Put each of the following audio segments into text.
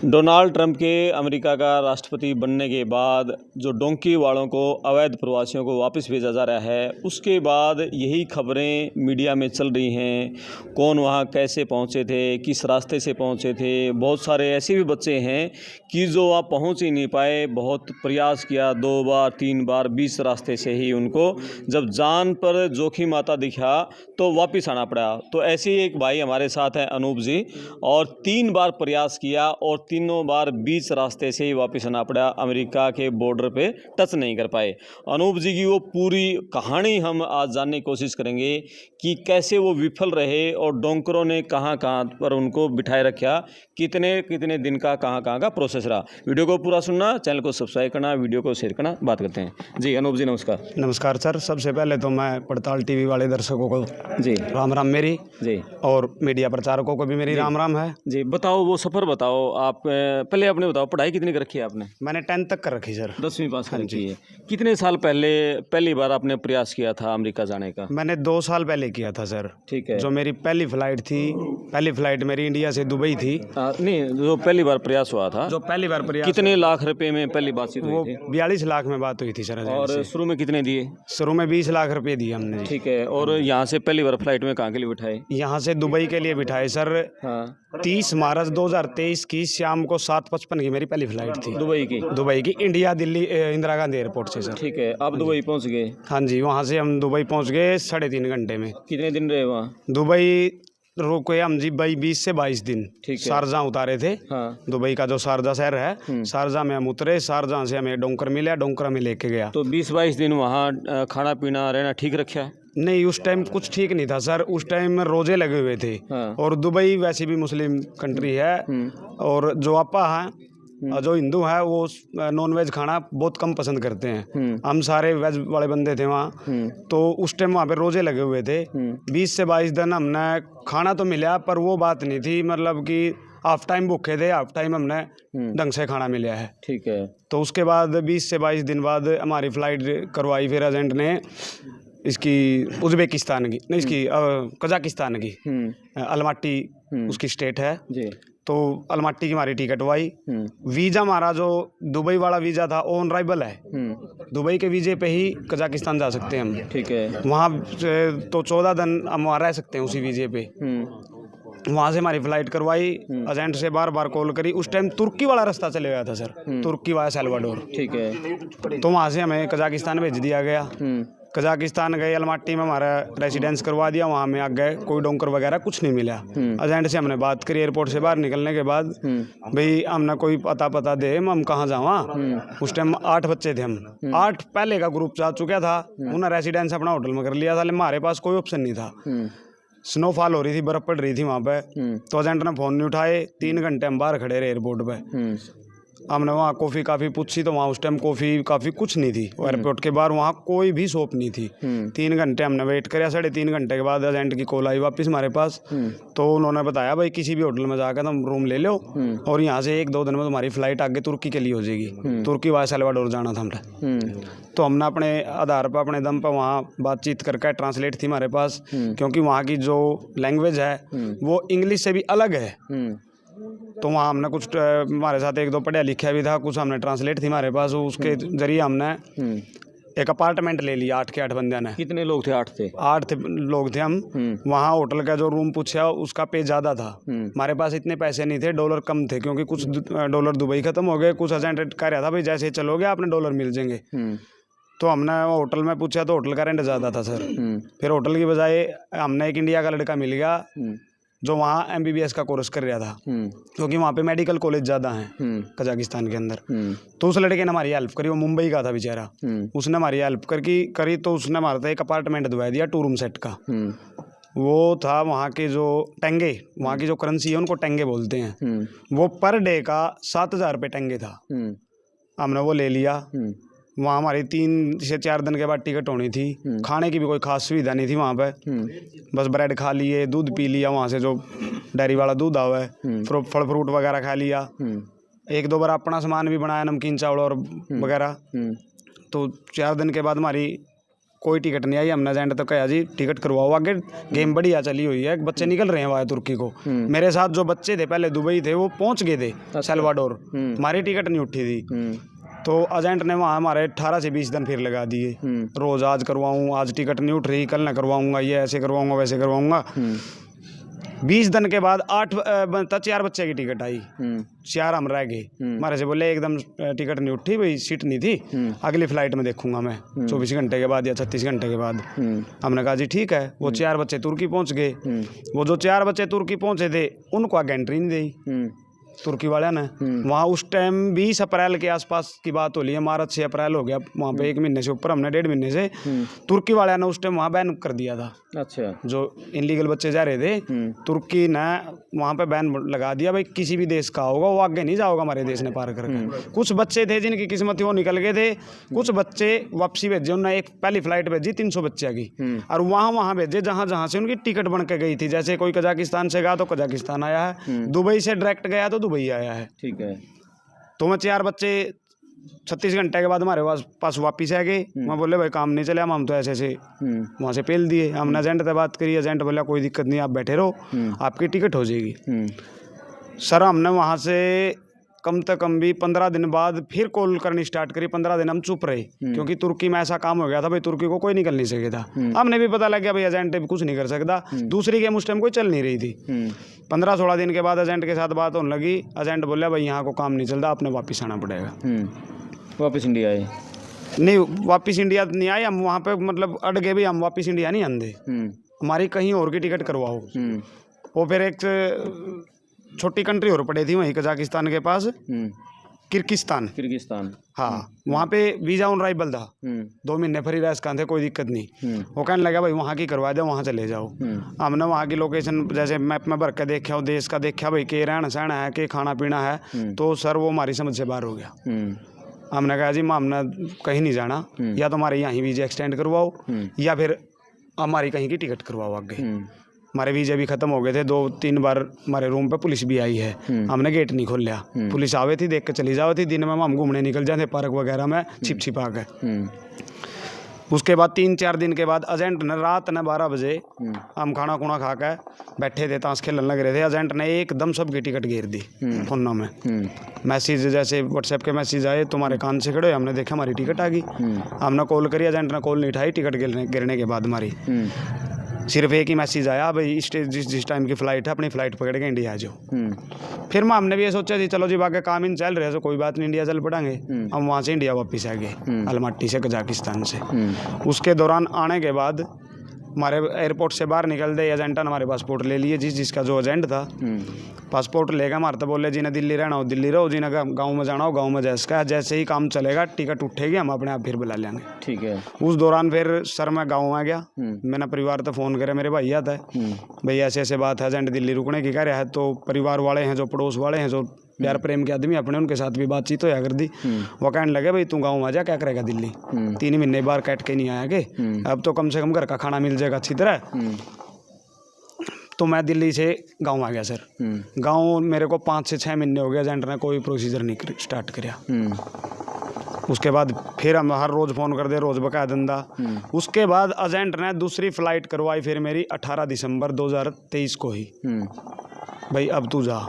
Donald Trump के America का राष्ट्रपति बनने के बाद जो डोंकी वालों को अवैध प्रवासियों को वापस भेजा जा रहा है, उसके बाद यही खबरें मीडिया में चल रही हैं। कौन वहाँ कैसे पहुँचे थे, किस रास्ते से पहुँचे थे। बहुत सारे ऐसे भी बच्चे हैं कि जो वहाँ पहुँच ही नहीं पाए। बहुत प्रयास किया, 2 बार 3 बार 20 रास्ते से ही उनको जब जान पर जोखिम आता दिखा तो वापस आना पड़ा। तो ऐसे ही एक भाई हमारे साथ हैं, अनूप जी, और 3 बार प्रयास किया और तीनों बार बीच रास्ते से ही वापस आना पड़ा। अमेरिका के बॉर्डर पे टच नहीं कर पाए। अनूप जी की वो पूरी कहानी हम आज जानने की कोशिश करेंगे कि कैसे वो विफल रहे और डोंकरों ने कहाँ कहाँ पर उनको बिठाए रखा, कितने कितने दिन का कहाँ का प्रोसेस रहा। वीडियो को पूरा सुनना, चैनल को सब्सक्राइब करना, वीडियो को शेयर करना। बात करते हैं जी। अनूप जी नमस्कार। नमस्कार सर। सबसे पहले तो मैं पड़ताल टीवी वाले दर्शकों को जी राम राम मेरी जी, और मीडिया प्रचारकों को भी मेरी राम राम है जी। बताओ वो सफ़र बताओ। आप पहले अपने बताओ, पढ़ाई कितनी कर रखी है आपने? मैंने 10th तक कर रखी सर। 10वीं पास कर रखी है। कितने साल पहले पहली बार आपने प्रयास किया था अमेरिका जाने का? मैंने 2 साल पहले किया था सर। ठीक है। जो मेरी पहली फ्लाइट थी, पहली फ्लाइट मेरी इंडिया से दुबई थी। नहीं, जो पहली बार प्रयास हुआ था, जो पहली बार प्रयास, कितने लाख रुपए में पहली बातचीत वो हुई थी? 42 लाख में बात हुई थी सर। और शुरू में कितने दिए? शुरू में 20 लाख रुपए दिए हमने। ठीक है। और यहाँ से पहली बार फ्लाइट में कहाँ के लिए बिठाए? यहाँ से दुबई के लिए बिठाए सर। हाँ, 30 मार्च 2023 की शाम को 7:55 की मेरी पहली फ्लाइट थी। दुबई की? इंडिया दिल्ली इंदिरा गांधी एयरपोर्ट से सर। ठीक है। आप दुबई पहुँच गए? हाँ जी, वहाँ से हम दुबई पहुँच गए 3.5 घंटे में। कितने दिन रहे वहाँ? दुबई रुके हम जी 20 से 22 दिन। ठीक है। शारजा उतारे थे। हाँ। दुबई का जो शारजा शहर है, शारजा में हम उतरे। शारजा से हमें डोंकर मिला, डोंकर में लेके गया। तो 20-22 दिन वहाँ खाना पीना रहना ठीक रखा? नहीं, उस टाइम कुछ ठीक नहीं था सर। उस टाइम रोजे लगे हुए थे। हाँ। और दुबई वैसे भी मुस्लिम कंट्री है। और जो आपा है, जो हिंदू है, वो नॉन वेज खाना बहुत कम पसंद करते हैं। हम सारे वेज वाले बंदे थे वहाँ। तो उस टाइम वहाँ पे रोजे लगे हुए थे। 20 से 22 दिन हमने खाना तो मिला, पर वो बात नहीं थी, मतलब कि हाफ टाइम भूखे थे, हाफ टाइम हमने ढंग से खाना मिला है। ठीक है। तो उसके बाद 20 से 22 दिन बाद हमारी फ़्लाइट करवाई फिर एजेंट ने, इसकी उज़्बेकिस्तान की, नहीं, इसकी कजाकिस्तान की, अलमाटी उसकी स्टेट है जी। तो अलमाटी की हमारी टिकट हुई। वीज़ा हमारा जो दुबई वाला वीज़ा था, ऑन अराइवल है। दुबई के वीज़े पे ही कजाकिस्तान जा सकते हैं हम। ठीक है। वहाँ तो 14 दिन हम वहाँ रह सकते हैं उसी वीज़े पे। वहाँ से हमारी फ़्लाइट करवाई, एजेंट से बार बार कॉल करी। उस टाइम तुर्की वाला रास्ता चले गया था सर, तुर्की वाया सल्वाडोर। ठीक है। तो वहाँ से हमें कजाकिस्तान भेज दिया गया। कजाकिस्तान गए, अलमाटी में हमारा रेसिडेंस करवा दिया। वहाँ में आ गए, कोई डोंकर वगैरह कुछ नहीं मिला। एजेंट से हमने बात करी एयरपोर्ट से बाहर निकलने के बाद, भाई हमने कोई पता दे, हम कहाँ जावा। उस टाइम 8 बच्चे थे हम। 8 पहले का ग्रुप जा चुका था, उन्होंने रेसिडेंस अपना होटल में कर लिया था। हमारे पास कोई ऑप्शन नहीं था। स्नोफॉल हो रही थी, बर्फ़ पड़ रही थी वहाँ पे। तो एजेंट ने फ़ोन नहीं उठाए। 3 घंटे हम बाहर खड़े रहे एयरपोर्ट पे। हमने वहाँ कॉफ़ी काफ़ी पूछी, तो वहाँ उस टाइम कॉफ़ी काफ़ी कुछ नहीं थी। एयरपोर्ट के बाहर वहाँ कोई भी शॉप नहीं थी। 3 घंटे हमने वेट किया। 3.5 घंटे के बाद एजेंट की कॉल आई वापस हमारे पास। तो उन्होंने बताया, भाई किसी भी होटल में जाकर तुम रूम ले लो और यहाँ से 1-2 दिन में तुम्हारी फ़्लाइट आगे तुर्की के लिए हो जाएगी। तुर्की वाया सल्वाडोर जाना था हमें। तो हमने अपने आधार पर, अपने दम पर वहाँ बातचीत करके, ट्रांसलेट थी हमारे पास, क्योंकि वहाँ की जो लैंग्वेज है वो इंग्लिश से भी अलग है। तो वहाँ हमने कुछ, हमारे साथ 1-2 पढ़ा लिखा भी था, कुछ हमने ट्रांसलेट थी हमारे पास, उसके जरिए हमने एक अपार्टमेंट ले लिया 8 के 8 बंदे ने। कितने लोग थे? 8 थे। 8 लोग थे हम। वहाँ होटल का जो रूम पूछा उसका पे ज़्यादा था। हमारे पास इतने पैसे नहीं थे, डॉलर कम थे, क्योंकि कुछ डॉलर दुबई ख़त्म हो गए। कुछ एजेंट कह रहा था, भाई जैसे चलोगे आपने डॉलर मिल जाएंगे। तो हमने होटल में पूछा तो होटल का रेंट ज़्यादा था सर। फिर होटल की बजाय हमने एक इंडिया का लड़का मिल गया जो वहाँ MBBS का कोर्स कर रहा था, क्योंकि वहाँ पे मेडिकल कॉलेज ज़्यादा हैं कजाकिस्तान के अंदर। तो उस लड़के ने हमारी हेल्प करी। वो मुंबई का था बेचारा। उसने हमारी हेल्प करी तो उसने हमारा एक अपार्टमेंट दिलवा दिया 2 रूम सेट का। वो था वहाँ के जो टेंगे, वहाँ की जो करेंसी है उनको टेंगे बोलते हैं। वो पर डे का 7,000 रुपये टेंगे था। हमने वो ले लिया। वहाँ हमारी 3 से 4 दिन के बाद टिकट होनी थी। खाने की भी कोई खास सुविधा नहीं थी वहाँ पे। बस ब्रेड खा लिए, दूध पी लिया वहाँ से, जो डेयरी वाला दूध आवा है, फल फ्रूट वगैरह खा लिया। 1-2 बार अपना सामान भी बनाया, नमकीन चावल और वगैरह। तो 4 दिन के बाद हमारी कोई टिकट नहीं आई। हमने एजेंट तो कहा जी टिकट करवाओ, आगे गेम बढ़िया चली हुई है, बच्चे निकल रहे हैं वहाँ तुर्की को। मेरे साथ जो बच्चे थे पहले दुबई थे वो पहुँच गए थे सल्वाडोर, हमारी टिकट नहीं उठी थी। तो एजेंट ने वहाँ हमारे 18 से 20 दिन फिर लगा दिए, रोज़ आज करवाऊँ, आज टिकट नहीं उठ रही, कल ना करवाऊँगा, ये ऐसे करवाऊँगा वैसे करवाऊँगा। 20 दिन के बाद 4 बच्चे की टिकट आई, 4 हम रह गए। हमारे से बोले एकदम टिकट नहीं उठी भाई, सीट नहीं थी, अगली फ्लाइट में देखूंगा मैं 24 घंटे के बाद या 36 घंटे के बाद। हमने कहा जी ठीक है। वो 4 बच्चे तुर्की पहुंच गए। वो जो 4 बच्चे तुर्की पहुंचे थे उनको आगे एंट्री नहीं दी तुर्की वाले ने। वहाँ उस टाइम 20 अप्रैल के आसपास की बात हो रही है, मार्च 6 अप्रैल हो गया वहाँ पे, 1 महीने से ऊपर, हमने 1.5 महीने से तुर्की वाले ने उस टाइम वहाँ बैन कर दिया था। अच्छा, जो इनलीगल बच्चे जा रहे थे तुर्की ने वहाँ पे बैन लगा दिया, भाई किसी भी देश का होगा वो आगे नहीं जाओगा हमारे देश ने पार करके। कुछ बच्चे थे जिनकी किस्मत थी वो निकल गए थे, कुछ बच्चे वापसी भेजे उन्होंने, एक पहली फ्लाइट भेजी 300 बच्चे की, और वहाँ भेजे जहाँ से उनकी टिकट बन के गई थी। जैसे कोई कजाकिस्तान से गया तो कजाकिस्तान आया है, दुबई से डायरेक्ट गया तो दुबई आया है। ठीक है। तो मैं 4 बच्चे 36 घंटे के बाद हमारे पास वापिस आ गए। मैं बोले भाई काम नहीं चले, हम तो ऐसे वहाँ से पेल दिए। हमने एजेंट से बात करी, एजेंट बोला कोई दिक्कत नहीं, आप बैठे रहो, आपकी टिकट हो जाएगी। सर हमने वहाँ से कम से कम भी 15 दिन बाद फिर कॉल करनी स्टार्ट करी। 15 दिन हम चुप रहे, क्योंकि तुर्की में ऐसा काम हो गया था भाई, तुर्की को कोई निकल नहीं सके था। हमने भी पता लग गया भाई एजेंट भी कुछ नहीं कर सकता, दूसरी गेम उस टाइम कोई चल नहीं रही थी। 15-16 दिन के बाद एजेंट के साथ बात होने लगी। एजेंट बोला भाई यहाँ को काम नहीं चलता, आपने वापस आना पड़ेगा। वापस इंडिया आए? नहीं, वापस इंडिया नहीं आए हम, वहाँ पे मतलब अड़ गए भी, हम वापस इंडिया नहीं आंदे, हमारी कहीं और की टिकट करवाओ। वो फिर एक छोटी कंट्री और पड़ी थी वहीं कजाकिस्तान के पास, किर्गिस्तान। हाँ, वहाँ पे वीज़ा ऑन अराइवल था, 2 महीने फ्री रह सकते थे, कोई दिक्कत नहीं। वो कहने लगा भाई वहाँ की करवा दे, वहाँ चले जाओ। हमने वहाँ की लोकेशन जैसे मैप में भर के देखा, देश का देखा भाई के रहना सहना है, के खाना पीना है, तो सर वो हमारी समझ से बाहर हो गया। हमने कहा जी हमने कहीं नहीं जाना, या तो हमारे यहाँ वीज़ा एक्सटेंड करवाओ या फिर हमारी कहीं की टिकट करवाओ आगे। हमारे वीज़ा भी ख़त्म हो गए थे, 2-3 बार हमारे रूम पे पुलिस भी आई है, हमने गेट नहीं खोल लिया। पुलिस आवे थी, देख के चली जाओ थी, दिन में हम घूमने निकल जाते पार्क वगैरह में छिपा के। उसके बाद 3-4 दिन के बाद एजेंट ने रात ने 12 बजे हम खाना खुना खा के बैठे थे, ताश खेलने लग रहे थे, एजेंट ने एकदम सबकी टिकट घेर दी फोनों में। मैसेज जैसे व्हाट्सएप के मैसेज आए, तुम्हारे कान से खड़े, हमने देखा हमारी टिकट आ गई। हमने कॉल करी, एजेंट ने कॉल नहीं उठाई। टिकट गिरने के बाद हमारी सिर्फ एक ही मैसेज आया, भाई जिस टाइम की फ़्लाइट है अपनी फ़्लाइट पकड़ के इंडिया आ जाओ। फिर हमने भी ये सोचा थी चलो जी बाकी काम इन चल रहे हैं तो कोई बात नहीं, इंडिया चल पड़ेंगे। हम वहाँ से इंडिया वापस आ गए, अलमाटी से, कजाकिस्तान से। उसके दौरान आने के बाद हमारे एयरपोर्ट से बाहर निकल दे, एजेंट ने हमारे पासपोर्ट ले लिए, जिसका जो एजेंट था पासपोर्ट लेगा हमारे, तो बोले जिन्हें दिल्ली रहना हो दिल्ली रहो, जिन्हें गाँव में जाना हो गाँव में। जैसे ही काम चलेगा टिकट उठेगी, हम अपने आप फिर बुला लेंगे। ठीक है। उस दौरान फिर सर मैं गाँव आ गया, मैंने परिवार तो फ़ोन करे, मेरे भाई आता है भाई ऐसे ऐसे बात है, एजेंट दिल्ली रुकने की कह रहा है। तो परिवार वाले हैं, जो पड़ोस वाले हैं, जो प्यार प्रेम के आदमी अपने, उनके साथ भी बातचीत होया कर दी। वो कहने लगे भाई तू गाँव आ जा, क्या करेगा दिल्ली, 3 महीने बार कट के नहीं आया के, अब तो कम से कम घर का खाना मिल जाएगा अच्छी तरह। तो मैं दिल्ली से गांव आ गया सर। गांव मेरे को 5 से 6 महीने हो गए, एजेंट ने कोई प्रोसीजर नहीं स्टार्ट किया। उसके बाद फिर हम हर रोज़ फ़ोन कर दे, रोज़ बकाया धंधा। उसके बाद एजेंट ने दूसरी फ़्लाइट करवाई फिर मेरी 18 दिसंबर 2023 को ही, भाई अब तू जा।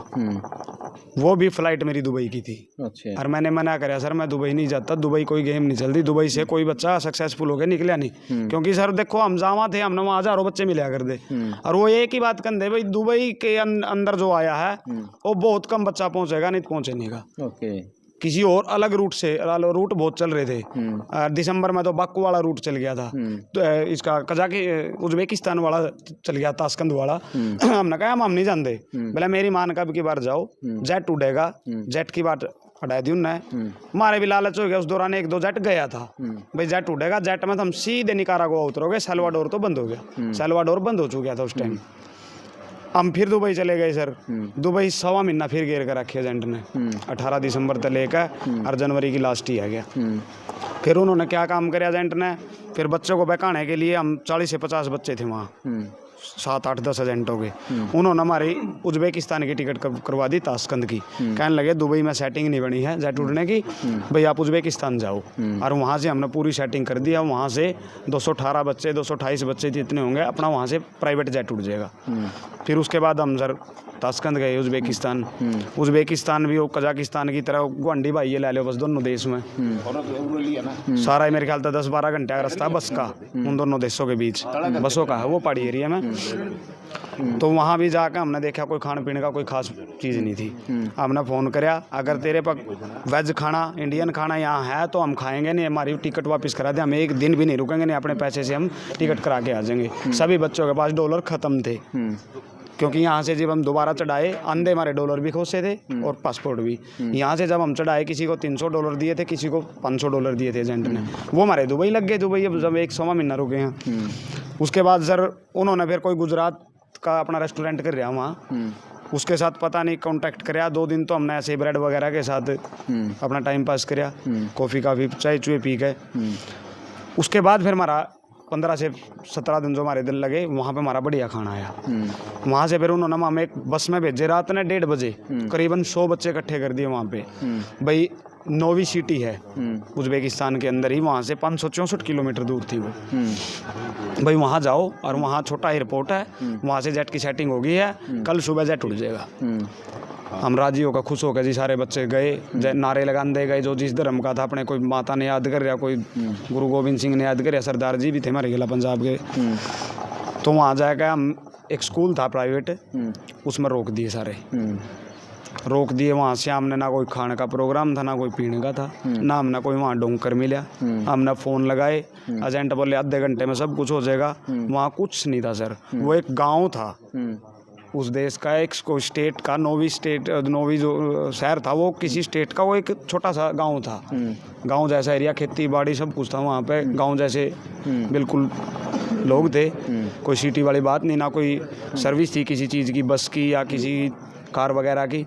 वो भी फ़्लाइट मेरी दुबई की थी। अच्छा। और मैंने मना कराया सर मैं दुबई नहीं जाता, दुबई कोई गेम नहीं चलती, दुबई से कोई बच्चा सक्सेसफुल होकर निकला नहीं। क्योंकि सर देखो हम जावा थे, हमने वहाँ हज़ारों बच्चे मिला कर दे, और वो एक ही बात कर दे भाई दुबई के अंदर जो आया है वो बहुत कम बच्चा पहुँचेगा, नहीं पहुँचे नहीं का। ओके। किसी और अलग रूट से, रूट बहुत चल रहे थे। दिसंबर में तो बाकू वाला रूट चल गया था, तो इसका उज्बेकिस्तान वाला चल गया, ताशकंद वाला। हमने कहा हम नहीं जानते, बोला मेरी मान कब की बार जाओ, जेट उड़ेगा, जेट की बात हटा दी उनने। हमारे भी लालच हो गया, उस दौरान 1-2 जेट गया था, भाई जेट उड़ेगा, जेट में तो हम सीधे निकारागुआ उतरोगे, सल्वाडोर तो बंद हो गया, सल्वाडोर बंद हो चुका था उस टाइम। हम फिर दुबई चले गए सर। दुबई 1.25 महीना फिर घेर कर रखे एजेंट ने, 18 दिसंबर तक लेकर और जनवरी की लास्ट ही आ गया। फिर उन्होंने क्या काम करे एजेंट ने, फिर बच्चों को बहकाने के लिए हम 40 से 50 बच्चे थे वहाँ, 7 8 10 एजेंटों के। उन्होंने हमारी उज्बेकिस्तान की टिकट करवा दी ताशकंद की। कहने लगे दुबई में सेटिंग नहीं बनी है जेट उड़ने की, भाई आप उज्बेकिस्तान जाओ। और वहाँ से हमने पूरी सेटिंग कर दी। वहाँ से 218 बच्चे 228 बच्चे जितने होंगे अपना वहाँ से प्राइवेट जेट उड़ जाएगा। फिर उसके बाद हम सर ताशकंद गए उज्बेकिस्तान। उज्बेकिस्तान भी वो कजाकिस्तान की तरह गुआंढी भाई ये ले लो बस दोनों देश में। सारा मेरे ख्याल था 10-12 घंटे का रास्ता बस का उन दोनों देशों के बीच, बसों का है वो पहाड़ी एरिया में। तो वहाँ भी जाकर हमने देखा कोई खाने पीने का कोई खास चीज़ नहीं थी। हमने फ़ोन कराया, अगर तेरे पर वेज खाना इंडियन खाना यहाँ है तो हम खाएंगे, नहीं हमारी टिकट वापस करा दे, हम एक दिन भी नहीं रुकेंगे, नहीं अपने पैसे से हम टिकट करा के आ जाएंगे। सभी बच्चों के पास डॉलर ख़त्म थे, क्योंकि यहाँ से जब हम दोबारा चढ़ाए अंधे हमारे डॉलर भी खोसे थे और पासपोर्ट भी। यहाँ से जब हम चढ़ाए किसी को $300 दिए थे, किसी को $500 दिए थे एजेंट ने, वो हमारे दुबई लग गए। दुबई अब जब 100वां महीना रुके हैं। उसके बाद सर उन्होंने फिर कोई गुजरात का अपना रेस्टोरेंट कर रहा वहाँ, उसके साथ पता नहीं कांटेक्ट कराया। 2 दिन तो हमने ऐसे ब्रेड वगैरह के साथ अपना टाइम पास कराया, कॉफ़ी काफ़ी चाय चुए पी गए। उसके बाद फिर हमारा 15 से 17 दिन जो हमारे दिन लगे वहाँ पे हमारा बढ़िया खाना आया। वहाँ से फिर उन्होंने हमें एक बस में भेजे रात ने 1:30 बजे, करीबन 100 बच्चे इकट्ठे कर दिए वहाँ पे। भाई नोवी सिटी है उज्बेकिस्तान के अंदर ही, वहाँ से 564 किलोमीटर दूर थी वो। भाई वहाँ जाओ और वहाँ छोटा एयरपोर्ट है, वहाँ से जेट की सेटिंग हो गई है, कल सुबह जेट उड़ जाएगा। हम राजी होकर खुश होकर जी सारे बच्चे गए, नारे लगाते गए जो जिस धर्म का था। अपने कोई माता ने याद कर रहा, कोई गुरु गोविंद सिंह ने याद कर रहा, सरदार जी भी थे हमारे जिला पंजाब के। तो वहाँ जाकर हम एक स्कूल था प्राइवेट, उसमें रोक दिए सारे, रोक दिए। वहाँ से हमने ना कोई खाने का प्रोग्राम था ना कोई पीने का था, ना हमने कोई वहाँ डोंकर मिला। हमने फ़ोन लगाए, एजेंट बोले आधे घंटे में सब कुछ हो जाएगा। वहाँ कुछ नहीं था सर, वो एक गाँव था उस देश का, एक कोई स्टेट का, नोवी जो शहर था वो किसी स्टेट का, वो एक छोटा सा गांव था। गांव जैसा एरिया, खेती बाड़ी सब कुछ था वहाँ पे, गांव जैसे बिल्कुल लोग थे। कोई सिटी वाली बात नहीं, ना कोई सर्विस थी किसी चीज़ की, बस की या किसी कार वगैरह की।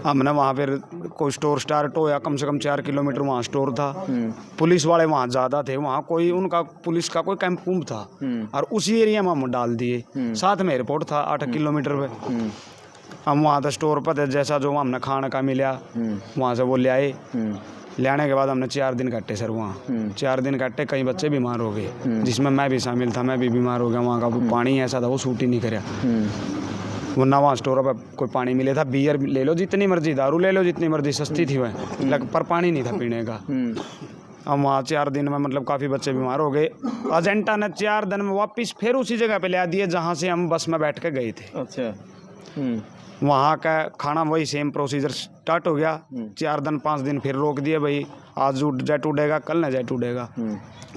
हमने वहाँ फिर कोई स्टार टोया, कम से कम 4 किलोमीटर वहाँ स्टोर था। पुलिस वाले वहाँ ज़्यादा थे, वहाँ कोई उनका पुलिस का कोई कैंप कूम्प था, और उसी एरिया में हम डाल दिए। साथ में एयरपोर्ट था 8 किलोमीटर पे। हम वहाँ था स्टोर पर थे, जैसा जो हमने खाने का मिला वहाँ से वो ले आए। ले आने के बाद हमने 4 दिन काटे सर वहाँ। 4 दिन काटे, कई बच्चे बीमार हो गए, जिसमें मैं भी शामिल था, मैं भी बीमार हो गया। वहाँ का पानी ऐसा था वो सूट ही नहीं कराया, वरना वहाँ स्टोर पर कोई पानी मिले था। बियर ले लो जितनी मर्जी, दारू ले लो जितनी मर्जी, सस्ती थी वह, पर पानी नहीं था पीने का। हम वहाँ 4 दिन में मतलब काफ़ी बच्चे बीमार हो गए। अजेंटा ने 4 दिन में वापस फिर उसी जगह पे ले दिए जहाँ से हम बस में बैठ के गए थे। अच्छा। वहाँ का खाना वही सेम प्रोसीजर स्टार्ट हो गया। 4 दिन 5 दिन फिर रोक दिए, भाई आज जेट उड़ेगा, कल न जेट उड़ेगा।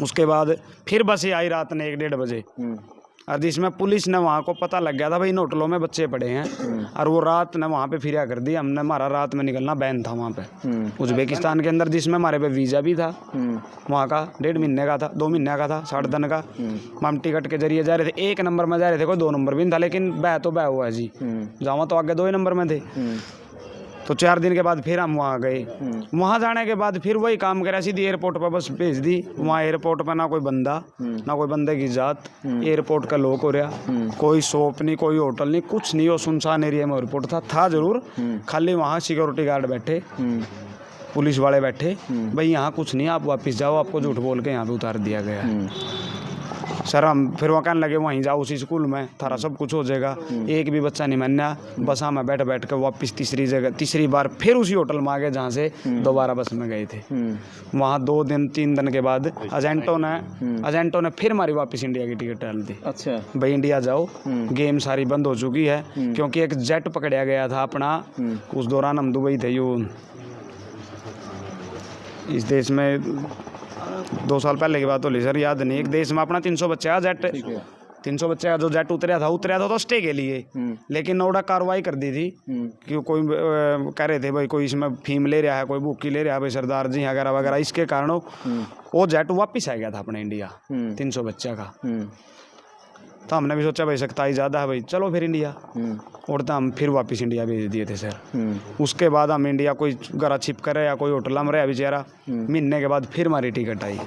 उसके बाद फिर बसें आई रात ने 1-1:30 बजे, और जिसमें पुलिस ने वहाँ को पता लग गया था भाई इन होटलों में बच्चे पड़े हैं, और वो रात ने वहाँ पे फिरिया कर दी। हमने, हमारा रात में निकलना बैन था वहाँ पे उज्बेकिस्तान के अंदर, जिसमें हमारे पे वीज़ा भी था वहाँ का, 1.5 महीने का था, 2 महीने का था, 60 दिन का। हम टिकट के जरिए जा रहे थे, 1 नंबर में जा रहे थे, कोई 2 नंबर भी नहीं था, लेकिन बह तो बह हुआ है जी, जावा तो आगे 2 ही नंबर में थे। तो 4 दिन के बाद फिर हम वहाँ गए। वहाँ जाने के बाद फिर वही काम करा, सीधी एयरपोर्ट पर बस भेज दी। वहाँ एयरपोर्ट पर ना कोई बंदा, ना कोई बंदे की जात, एयरपोर्ट का लोग हो रहा, कोई शॉप नहीं, कोई होटल नहीं, कुछ नहीं। वो सुनसान एरिया में एयरपोर्ट था जरूर, खाली वहाँ सिक्योरिटी गार्ड बैठे, पुलिस वाले बैठे, भाई यहाँ कुछ नहीं, आप वापस जाओ, आपको झूठ बोल के यहाँ पे उतार दिया गया। सर हम फिर वहाँ कहने लगे वहीं जाओ उसी स्कूल में, थारा सब कुछ हो जाएगा। एक भी बच्चा नहीं माना, बस में बैठ कर वापस तीसरी बार फिर उसी होटल में आ गए जहाँ से दोबारा बस में गए थे। वहाँ 2-3 दिन के बाद एजेंटों ने फिर हमारी वापस इंडिया की टिकट डाल दी। अच्छा। भाई इंडिया जाओ, गेम सारी बंद हो चुकी है, क्योंकि एक जेट पकड़ा गया था अपना। उस दौरान हम दुबई थे, इस देश में 2 साल पहले की बात हो ली सर, याद नहीं। एक देश में अपना 300 बच्चे का जेट, 300 बच्चे का जो जेट उतरा था तो स्टे के लिए, लेकिन नोडा कार्रवाई कर दी थी कि कोई कह रहे थे भाई कोई इसमें फीम ले रहा है, कोई बुकी ले रहा है, भाई सरदार जी वगैरह वगैरह। इसके कारण वो जेट वापस आ गया था अपने इंडिया 300 बच्चे का। तो हमने भी सोचा भाई सख्ताई ज़्यादा है, भाई चलो फिर इंडिया। और तो हम फिर वापस इंडिया भेज दिए थे सर। उसके बाद हम इंडिया कोई गरा छिप कर रहे या कोई होटल में रहे बेचारा, महीने के बाद फिर हमारी टिकट आई।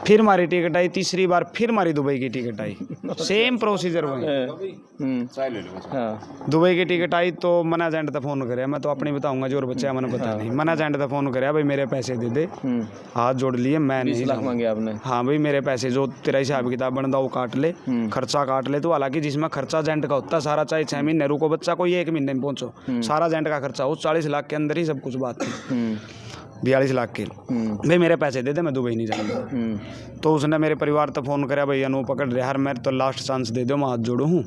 फिर हमारी टिकट आई, तीसरी बार फिर हमारी दुबई की टिकट आई, सेम प्रोसीजर वही। हाँ दुबई की टिकट आई तो मैंने एजेंट तक फ़ोन कराया, मैं तो अपनी बताऊंगा जो और बच्चा है मैंने पता नहीं, मैंने एजेंट तक फ़ोन कराया भाई मेरे पैसे दे दे, हाथ जोड़ लिए मैं 20 नहीं लाख जाऊंगा। मांगे आपने। हाँ भाई मेरे पैसे जो तेरा हिसाब किताब बनता वो काट ले, खर्चा काट ले। तो हालांकि जिसमें खर्चा एजेंट का होता है सारा, चाहे 6 महीने रुको बच्चा कोई 1 महीने में पहुंचो, सारा एजेंट का खर्चा हो 40 लाख के अंदर ही सब कुछ बात थी, 42 लाख के। भाई मेरे पैसे दे दे, मैं दुबई नहीं जाऊंगा। तो उसने मेरे परिवार तक फ़ोन कराया, भाई अनु पकड़ रहा यार, मैं तो लास्ट चांस दे दो, मैं हाथ जोड़ू हूँ,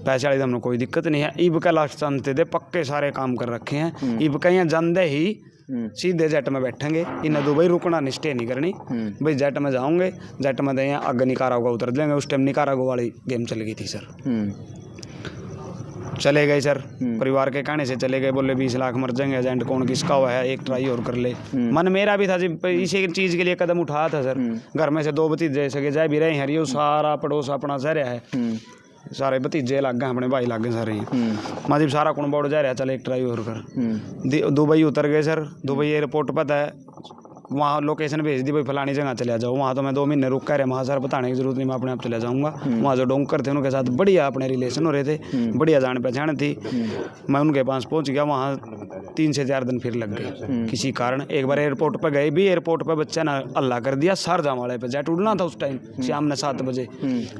पैसे वाली तो हमने कोई दिक्कत नहीं है, ईब का लास्ट चांस दे दे, पक्के सारे काम कर रखे हैं, ईब का यहाँ जान दे ही सीधे जेट में बैठेंगे, इन्हें दुबई रुकना नहीं, स्टे नहीं करनी भाई, जेट में जाऊँगे, जेट में दे यहाँ आगे निकारागुआ उतर जाएंगे। उस टाइम निकारागुआ वाली गेम चल गई थी सर। चले गए सर, परिवार के कहने से चले गए, बोले 20 लाख मर जाएंगे, एजेंट कौन किसका हुआ है, एक ट्राई और कर ले। मन मेरा भी था जी, इसी चीज़ के लिए कदम उठाया था सर। घर में से 2 भतीजे सके जाए भी रहे हैं, ये सारा पड़ोस अपना सह रहा है, सारे भतीजे लग गए, अपने भाई लग गए सारे, माजिब सारा कौन बोर्ड जा रहा है, चल एक ट्राई और कर। दुबई उतर गए सर, दुबई एयरपोर्ट पर है, वहाँ लोकेशन भेज दी भाई फलानी जगह चले जाओ। वहाँ तो मैं 2 महीने रुक कर रहे, वहाँ सर बताने की जरूरत नहीं, मैं अपने आप चले जाऊँगा। वहाँ जो डोंकर थे उनके साथ बढ़िया अपने रिलेशन हो रहे थे, बढ़िया जान पहचान थी। मैं उनके पास पहुँच गया, वहाँ 3 से 4 दिन फिर लग गए किसी कारण। एक बार एयरपोर्ट पर गए भी, एयरपोर्ट पर बच्चे ने अल्लाह कर दिया, शारजाह वाले पे जेट उड़ना था उस टाइम शाम ने 7 बजे।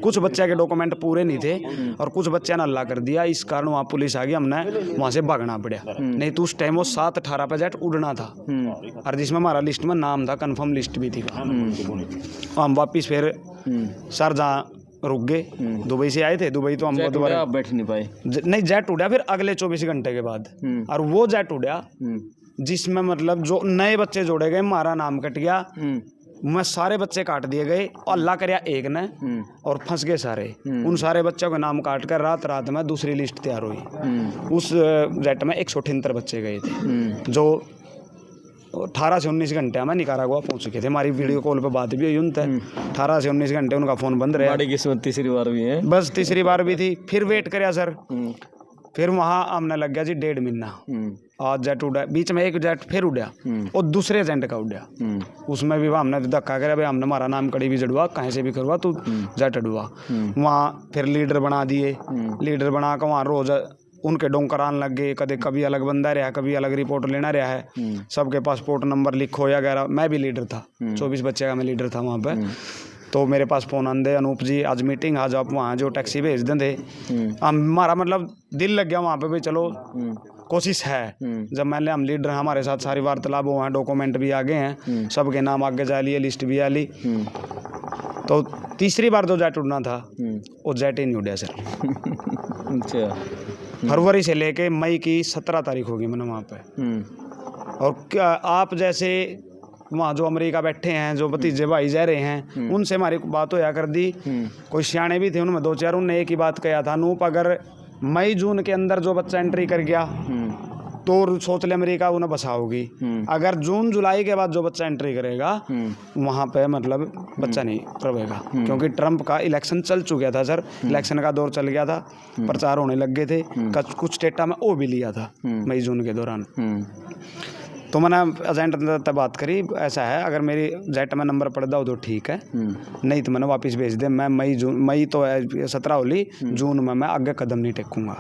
कुछ बच्चे के डॉक्यूमेंट पूरे नहीं थे और कुछ बच्चे ने अल्लाह कर दिया, इस कारण वहाँ पुलिस आ गई, हमने वहाँ से भागना पड़ा। नहीं तो उस टाइम वो 7:18 पे जेट उड़ना था, और जिसमें हमारा लिस्ट में नाम था, कन्फर्म लिस्ट भी थी। हम वापिस फिर शारजाह रुक गए, दुबई से आए थे, दुबई तो हम दोबारा आप बैठ नहीं पाए। नहीं, जेट उड़ा फिर अगले 24 घंटे के बाद, और वो जेट उड़ा जिसमें मतलब जो नए बच्चे जोड़े गए, हमारा नाम कट गया, मैं सारे बच्चे काट दिए गए, अल्लाह करया एक ने, और फंस गए सारे। उन सारे बच्चों के नाम काट कर रात रात में दूसरी लिस्ट तैयार हुई। उस जेट में 178 बच्चे गए थे, जो 18 से 19 घंटे में निकारागुआ पहुंच चुके थे। हमारी वीडियो कॉल पे बात भी हुई उनसे, 18 से 19 घंटे उनका फ़ोन बंद रहा। बड़ी किस्मत तीसरी बार भी है, बस तीसरी बार भी थी। फिर वेट कराया सर, फिर वहाँ हमने लग गया जी 1.5 महीना। आज जेट उड़ा, बीच में एक जेट फिर उड़ा और दूसरे एजेंट का उड़ा, उसमें भी हमने धक्का कराया, भाई हमने हमारा नाम कड़ी भी जड़वा, कहीं से भी करवा, तू जेट उड़वा। वहाँ फिर लीडर बना दिए, लीडर बना कर वहाँ रोज़ उनके डोंकर आने लग गए, कभी अलग बंदा रहा, कभी अलग रिपोर्ट लेना रहा है, सबके पासपोर्ट नंबर लिखो या वगैरह। मैं भी लीडर था, 24 बच्चे का मैं लीडर था वहाँ पे। तो मेरे पास फ़ोन आंदे, अनूप जी आज मीटिंग, आज आप वहाँ जो टैक्सी भेज देंगे। हमारा मतलब दिल लग गया वहाँ पे, भाई चलो कोशिश है। जब मैंने हम लीडर हमारे साथ सारी वार्तालाप हुआ, डॉक्यूमेंट भी आ गए हैं, सबके नाम आगे जा लिए, लिस्ट भी आ ली। तो तीसरी बार जो जेट उड़ना था वो जेट ही नहीं उड़ा सर। अच्छा, फरवरी से लेके मई की 17 तारीख होगी मैंने वहाँ पे। और क्या आप जैसे वहाँ जो अमेरिका बैठे हैं, जो भतीजे भाई जा रहे हैं, उनसे हमारी बात होया कर दी। कोई सियाने भी थे उनमें 2-4, उनने एक ही बात कहा था, नूप अगर मई जून के अंदर जो बच्चा एंट्री कर गया तो सोच ले अमेरिका उन्हें बसाओगी। अगर जून जुलाई के बाद जो बच्चा एंट्री करेगा वहाँ पे मतलब बच्चा नहीं रहेगा, क्योंकि ट्रंप का इलेक्शन चल चुका था सर, इलेक्शन का दौर चल गया था, प्रचार होने लग गए थे, कुछ डेटा में वो भी लिया था मई जून के दौरान। तो मैंने एजेंट तक बात करी, ऐसा है अगर मेरी जेट में नंबर पड़ जाओ तो ठीक है, नहीं तो मैंने वापस भेज दे। मैं मई तो 17 होली, जून में मैं आगे कदम नहीं टेकूंगा।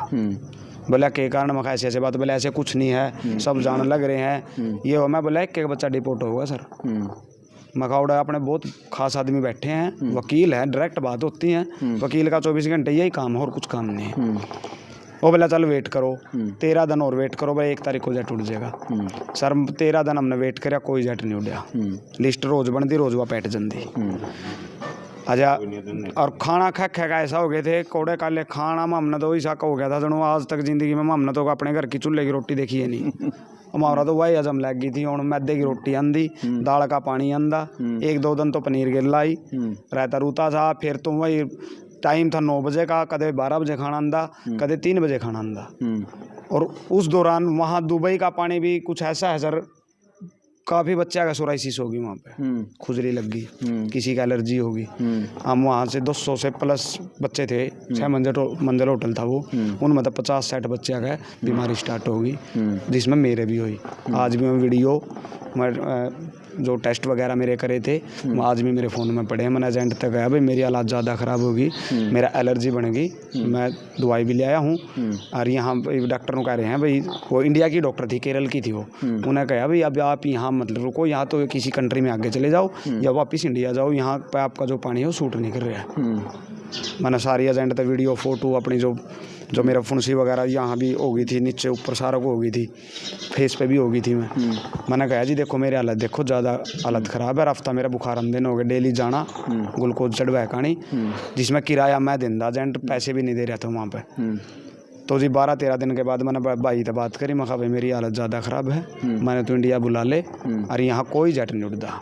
बोला के कारण मैं ऐसे ऐसे बात, बोले ऐसे कुछ नहीं है, सब जान लग रहे हैं ये हो। मैं बोला एक बच्चा डिपोर्ट होगा सर। मकाउड़ा अपने बहुत खास आदमी बैठे हैं, वकील है, डायरेक्ट बात होती है, वकील का 24 घंटे यही काम है और कुछ काम नहीं है। वो बोला चल वेट करो, 13 दिन और वेट करो, भाई 1 तारीख को जेट उड़ जाएगा। सर 13 दिन हमने वेट कराया, कोई जेट नहीं उड़ा। लिस्ट रोज बनती, रोज वह पैट जाती। अच्छा, और खाना खा का ऐसा हो गए थे, कोड़े काले खाना में हमने तो ऐसा हो गया था जनो आज तक ज़िंदगी में हमने तो अपने घर की चूल्हे की रोटी देखी है नहीं। हमारा तो वही हजम लग गई थी। और मैदे की रोटी आंदी, दाल का पानी आंदा, 1-2 दिन तो पनीर गिर आई, रहता रूता था। फिर तो वही टाइम था 9 बजे का, कदे 12 बजे खाना आंदा, कदे 3 बजे खाना आंदा। और उस दौरान वहाँ दुबई का पानी भी कुछ ऐसा है सर, काफ़ी बच्चा का सोराइसिस होगी वहाँ पे, खुजली लग गई, किसी का एलर्जी होगी। हम वहाँ से 200 से प्लस बच्चे थे, 6 मंजिल होटल था वो, उनमें तो 50-60 बच्चे का बीमारी स्टार्ट होगी, जिसमें मेरे भी हुई। आज भी मैं वीडियो जो टेस्ट वगैरह मेरे करे थे वो आज भी मेरे फ़ोन में पड़े हैं। मैंने एजेंट तक गया, भाई मेरी हालत ज़्यादा ख़राब होगी, मेरा एलर्जी बनेगी, मैं दवाई भी ले आया हूँ। और यहाँ डॉक्टर कह रहे हैं भाई, वो इंडिया की डॉक्टर थी, केरल की थी वो, उन्हें कहा भाई अब आप यहाँ मतलब रुको, यहाँ तो किसी कंट्री में आगे चले जाओ या वापस इंडिया जाओ, यहाँ पर आपका जो पानी है वो सूट नहीं कर रहा है। मैंने सारी एजेंट तक वीडियो फ़ोटो अपनी जो मेरा फुंसी वगैरह यहाँ भी हो गई थी, नीचे ऊपर सारा को हो गई थी, फेस पे भी हो गई थी। मैंने कहा जी देखो मेरी हालत देखो, ज़्यादा हालत ख़राब है, हफ्ता मेरा बुखार दिन हो गया, डेली जाना, ग्लूकोज चढ़वाया कहानी, जिसमें किराया मैं देंदा, एजेंट पैसे भी नहीं दे रहा था वहाँ पे। तो जी 12-13 दिन के बाद मैंने भाई से बात करी, मैं कहा भाई मेरी हालत ज़्यादा ख़राब है, मैंने तो इंडिया बुला ले और यहाँ कोई जेट नहीं उड़ता।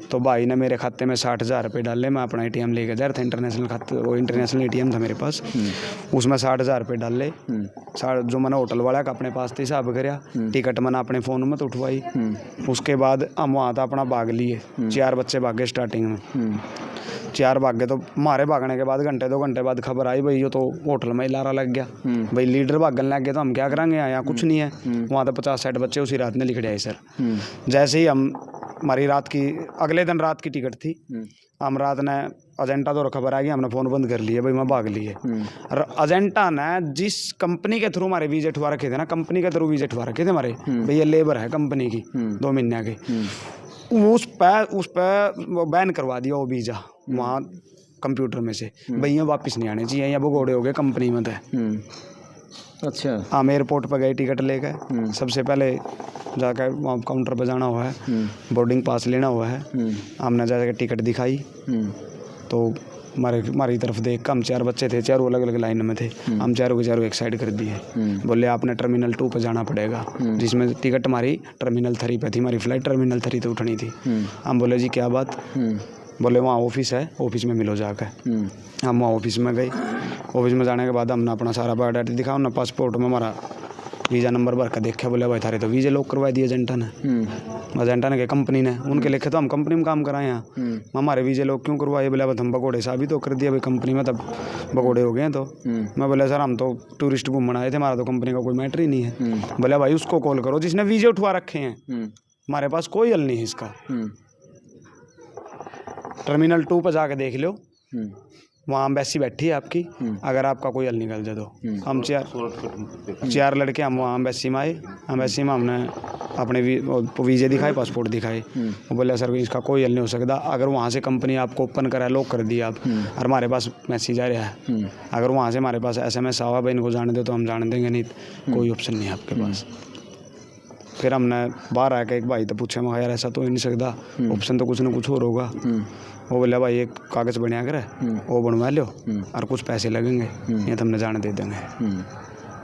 तो भाई ने मेरे खाते में 60,000 रुपये डाले, मैं अपना ATM लेके जा रहा था, इंटरनेशनल खाते, वो इंटरनेशनल ATM था मेरे पास, उसमें 60,000 रुपये डाले। जो मैंने होटल वाला का अपने पास हिसाब कराया, टिकट मैंने अपने फ़ोन में तो उठवाई। उसके बाद हम वहाँ था अपना भाग लिए, 4 बच्चे भागे स्टार्टिंग में, 4 भागे। तो हमारे भागने के बाद घंटे 2 घंटे बाद खबर आई भाई ये तो होटल में ही लारा लग गया, भाई लीडर भागने लग गया, तो हम क्या करेंगे, यहाँ कुछ नहीं है। वहाँ तो 50-60 बच्चे उसी रात ने लिख दिया सर। जैसे ही हमारी रात की, अगले दिन रात की टिकट थी, हम रात ने एजेंटा तो खबर आ गई, हमने फ़ोन बंद कर लिए, भाई मैं भाग लिए। और एजेंटा ने जिस कंपनी के थ्रू हमारे वीज़े ठुआ रखे थे ना, कंपनी के थ्रू वीज़े ठुआ रखे थे हमारे, भाई ये लेबर है कंपनी की 2 महीने की, उस पर बैन करवा दिया वो वीज़ा वहाँ कंप्यूटर में से, भाई ये वापस नहीं आने चाहिए, या भगोड़े हो गए कंपनी में। तो अच्छा, हम एयरपोर्ट पर गए टिकट लेकर, सबसे पहले जाकर वहाँ काउंटर पर जाना हुआ है, बोर्डिंग पास लेना हुआ है, हमने जाकर टिकट दिखाई, तो हमारी तरफ देख कर, हम 4 बच्चे थे, चारों अलग अलग लाइन में थे, हम चारों के चारों एक साइड कर दिए। बोले आपने टर्मिनल 2 पर जाना पड़ेगा, जिसमें टिकट हमारी टर्मिनल 3 पे थी, हमारी फ़्लाइट टर्मिनल 3 पे उठनी थी। हम बोले जी क्या बात, बोले वहाँ ऑफिस है, ऑफिस में मिलो जाकर। हम वहाँ ऑफिस में गए, ऑफिस में जाने के बाद हमने अपना सारा बायोडाटा दिखा, हमने पासपोर्ट में हमारा वीज़ा नंबर भर कर देखा, बोले भाई थारे तो वीज़े लॉक करवा दिए एजेंटा ने, एजेंटा ने क्या कंपनी ने, उनके लिखे तो हम कंपनी में काम कराए हैं, हमारे वीज़े लॉक क्यों करवाए, बोले अब हम भगोड़े साबित तो कर दिया भाई कंपनी में, तब भगोड़े हो गए। तो मैं बोला सर हम तो टूरिस्ट घूमने आए थे, हमारा तो कंपनी का कोई मैटर ही नहीं है। बोले भाई उसको कॉल करो जिसने वीज़े उठवा रखे हैं, हमारे पास कोई हल नहीं है इसका, टर्मिनल 2 पर जाके देख लो, वहाँ एम्बेसी बैठी है आपकी, अगर आपका कोई हल निकल जाए तो। हम 4 लड़के हम वहाँ एम्बेसी में आए, एम्बेसी में हमने अपने वीज़े दिखाए, पासपोर्ट दिखाए, वो बोले सर इसका कोई हल नहीं हो सकता, अगर वहाँ से कंपनी आपको ओपन करा, लॉक कर दिया आप, और हमारे पास मैसेज आ रहा है, अगर वहाँ से हमारे पास SMS आवा भाई इनको जाने दो, तो हम जाने देंगे, नहीं कोई ऑप्शन नहीं है आपके पास। फिर हमने बाहर आकर एक भाई तो पूछे, मैं यार ऐसा तो हो नहीं सकता, ऑप्शन तो कुछ ना कुछ और होगा। वो बोला भाई एक कागज़ बना कर वो बनवा लो और कुछ पैसे लगेंगे, ये तो हमने जाने दे देंगे।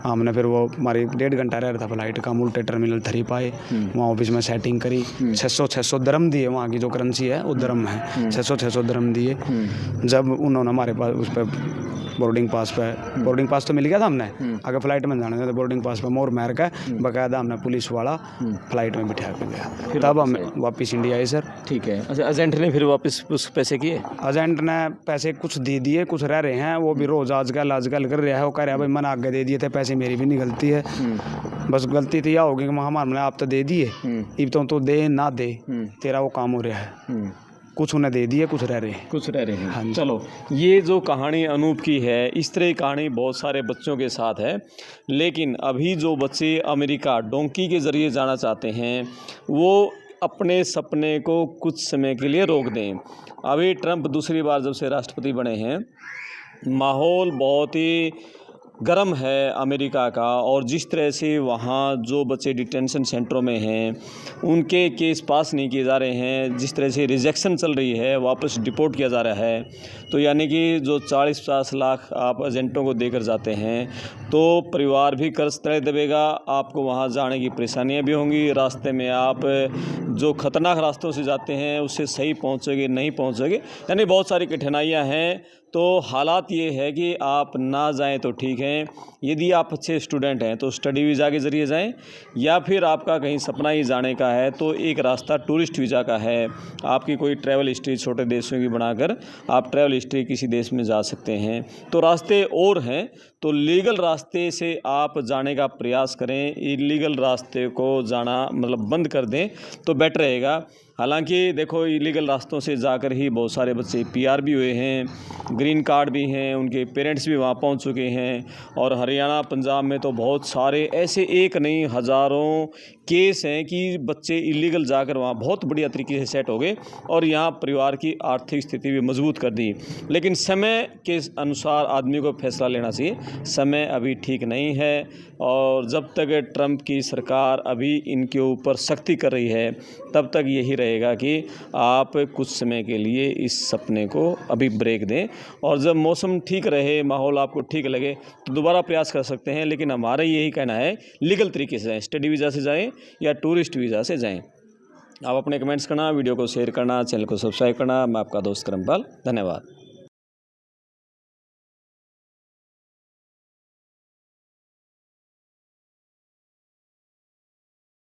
हमने फिर वो हमारी 1.5 घंटा रह रहा था फ्लाइट का, हम उल्टे टर्मिनल 3 पाए, वहाँ ऑफिस में सेटिंग करी, 600 दरम दिए, वहाँ की जो करेंसी है वो दरम है, 600 दरम दिए। जब उन्होंने हमारे पास उस पर बोर्डिंग पास तो मिल गया था हमने, अगर फ्लाइट में जाना था तो बोर्डिंग पास पर मोर मार का बाकायदा हमने पुलिस वाला फ्लाइट में बिठा के गया, तब हम वापस इंडिया आए सर। ठीक है। अच्छा, एजेंट ने फिर वापस उस पैसे किए? एजेंट ने पैसे कुछ दे दिए, कुछ रह रहे हैं, वो भी रोज़ आजकल कर रहा है, वो कह रहा है भाई मैंने आगे दे दिए थे पैसे, मेरी भी नहीं गलती है, बस गलती तो यह होगी कि हमारे आप तो दे दिए, अब तो दे ना दे तेरा वो काम हो रहा है, कुछ उन्हें दे दिए, कुछ रह रहे हैं। हाँ, चलो ये जो कहानी अनूप की है, इस तरह की कहानी बहुत सारे बच्चों के साथ है, लेकिन अभी जो बच्चे अमेरिका डोंकी के ज़रिए जाना चाहते हैं वो अपने सपने को कुछ समय के लिए रोक दें। अभी ट्रंप दूसरी बार जब से राष्ट्रपति बने हैं, माहौल बहुत ही गर्म है अमेरिका का, और जिस तरह से वहाँ जो बच्चे डिटेंशन सेंटरों में हैं उनके केस पास नहीं किए जा रहे हैं, जिस तरह से रिजेक्शन चल रही है, वापस डिपोर्ट किया जा रहा है, तो यानी कि जो 40-50 लाख आप एजेंटों को देकर जाते हैं तो परिवार भी कर्ज तले दबेगा, आपको वहाँ जाने की परेशानियाँ भी होंगी, रास्ते में आप जो ख़तरनाक रास्तों से जाते हैं उससे सही पहुँचोगे नहीं पहुँचोगे, यानी बहुत सारी कठिनाइयाँ हैं। तो हालात ये है कि आप ना जाएं तो ठीक है, यदि आप अच्छे स्टूडेंट हैं तो स्टडी वीज़ा के ज़रिए जाएं, या फिर आपका कहीं सपना ही जाने का है तो एक रास्ता टूरिस्ट वीज़ा का है, आपकी कोई ट्रैवल हिस्ट्री छोटे देशों की बनाकर आप ट्रैवल हिस्ट्री किसी देश में जा सकते हैं। तो रास्ते और हैं, तो लीगल रास्ते से आप जाने का प्रयास करें, इलीगल रास्ते को जाना मतलब बंद कर दें तो बेटर रहेगा। हालांकि देखो इलीगल रास्तों से जाकर ही बहुत सारे बच्चे पीआर भी हुए हैं, ग्रीन कार्ड भी हैं, उनके पेरेंट्स भी वहाँ पहुँच चुके हैं। और हरियाणा पंजाब में तो बहुत सारे ऐसे एक नहीं हज़ारों केस हैं कि बच्चे इलीगल जाकर वहाँ बहुत बढ़िया तरीके से सेट हो गए और यहाँ परिवार की आर्थिक स्थिति भी मजबूत कर दी। लेकिन समय के अनुसार आदमी को फैसला लेना चाहिए, समय अभी ठीक नहीं है। और जब तक ट्रंप की सरकार अभी इनके ऊपर सख्ती कर रही है तब तक यही रहेगा कि आप कुछ समय के लिए इस सपने को अभी ब्रेक दें, और जब मौसम ठीक रहे, माहौल आपको ठीक लगे तो दोबारा प्रयास कर सकते हैं। लेकिन हमारा यही कहना है लीगल तरीके से जाएँ, स्टडी वीज़ा से जाएँ या टूरिस्ट वीज़ा से जाएँ। आप अपने कमेंट्स करना, वीडियो को शेयर करना, चैनल को सब्सक्राइब करना। मैं आपका दोस्त करमपाल, धन्यवाद।